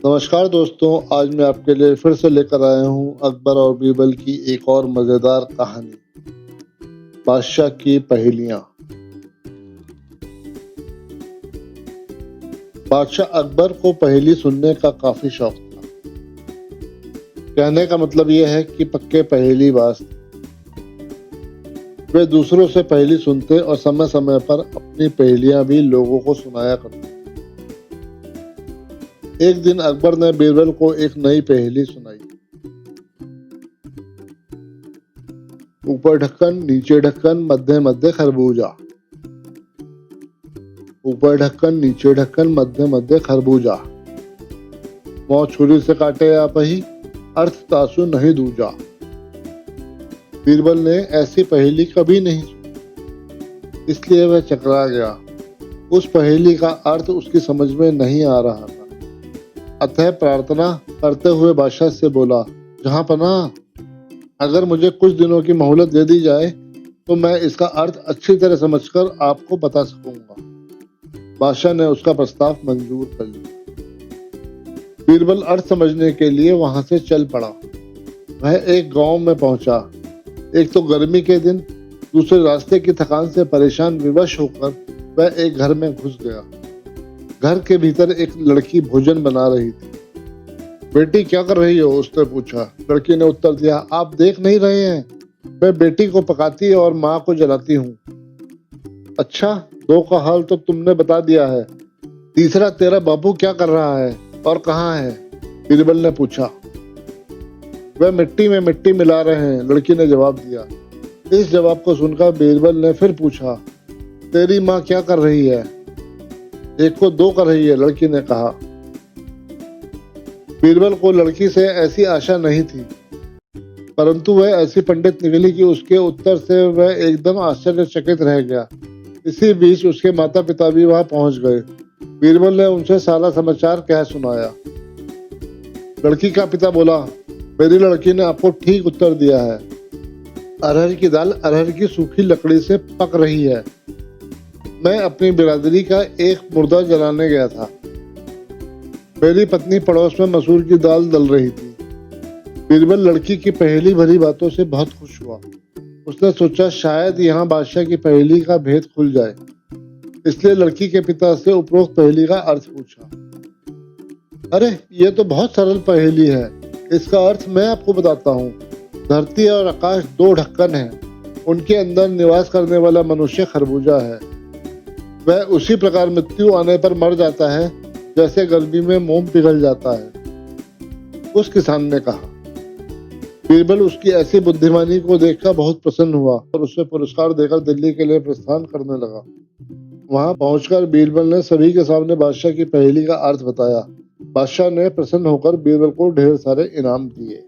नमस्कार दोस्तों, आज मैं आपके लिए फिर से लेकर आया हूँ अकबर और बीरबल की एक और मज़ेदार कहानी, बादशाह की पहेलियाँ। बादशाह अकबर को पहेली सुनने का काफ़ी शौक था। कहने का मतलब यह है कि पक्के पहेलीबाज थे। वे दूसरों से पहेली सुनते और समय-समय पर अपनी पहेलियाँ भी लोगों को सुनाया करते। एक दिन अकबर ने बीरबल को एक नई पहेली सुनाई। ऊपर ढक्कन, नीचे ढक्कन, मध्य-मध्य खरबूजा। ऊपर ढक्कन, नीचे ढक्कन, मध्य-मध्य खरबूजा। मोह छुरी से काटे या पही, अर्थ तासु नहीं दूजा। बीरबल ने ऐसी पहेली कभी नहीं सुनी, इसलिए वह चकरा गया। उस पहेली का अर्थ उसकी समझ में नहीं आ रहा था। अतः प्रार्थना करते हुए बादशाह से बोला, जहां पनाह, अगर मुझे कुछ दिनों की मोहलत दे दी जाए तो मैं इसका अर्थ अच्छी तरह समझकर आपको बता सकूंगा। बादशाह ने उसका प्रस्ताव मंजूर कर लिया। बीरबल अर्थ समझने के लिए वहां से चल पड़ा। वह एक गांव में पहुंचा। एक तो गर्मी के दिन, दूसरे रास्ते की थकान से परेशान विवश होकर वह एक घर में घुस गया। घर के भीतर एक लड़की भोजन बना रही थी। बेटी क्या कर रही हो? उसने पूछा। लड़की ने उत्तर दिया, आप देख नहीं रहे हैं, मैं बेटी को पकाती और माँ को जलाती हूँ। अच्छा, दो का हाल तो तुमने बता दिया है। तीसरा, तेरा बाबू क्या कर रहा है और कहाँ है? बीरबल ने पूछा। वह मिट्टी में मिट्टी मिला रहे हैं, लड़की ने जवाब दिया। इस जवाब को सुनकर बीरबल ने फिर पूछा, तेरी माँ क्या कर रही है? एक को दो कर रही है, लड़की ने कहा। बीरबल को लड़की से ऐसी आशा नहीं थी, परंतु वह ऐसी पंडित निकली कि उसके उत्तर से वह एकदम आश्चर्यचकित रह गया। इसी बीच उसके माता पिता भी वहां पहुंच गए। बीरबल ने उनसे सारा समाचार कह सुनाया। लड़की का पिता बोला, मेरी लड़की ने आपको ठीक उत्तर दिया है। अरहर की दाल अरहर की सूखी लकड़ी से पक रही है। मैं अपनी बिरादरी का एक मुर्दा जलाने गया था। मेरी पत्नी पड़ोस में मसूर की दाल दल रही थी। बीरबल लड़की की पहेली भरी बातों से बहुत खुश हुआ। उसने सोचा शायद यहाँ बादशाह की पहेली का भेद खुल जाए, इसलिए लड़की के पिता से उपरोक्त पहेली का अर्थ पूछा। अरे, ये तो बहुत सरल पहेली है। इसका अर्थ मैं आपको बताता हूँ। धरती और आकाश दो ढक्कन हैं। उनके अंदर निवास करने वाला मनुष्य खरबूजा है। वह उसी प्रकार मृत्यु आने पर मर जाता है जैसे गर्मी में मोम पिघल जाता है। उस किसान ने कहा। बीरबल उसकी ऐसी बुद्धिमानी को देखकर बहुत प्रसन्न हुआ और उसे पुरस्कार देकर दिल्ली के लिए प्रस्थान करने लगा। वहां पहुंचकर बीरबल ने सभी के सामने बादशाह की पहेली का अर्थ बताया। बादशाह ने प्रसन्न होकर बीरबल को ढेर सारे इनाम दिए।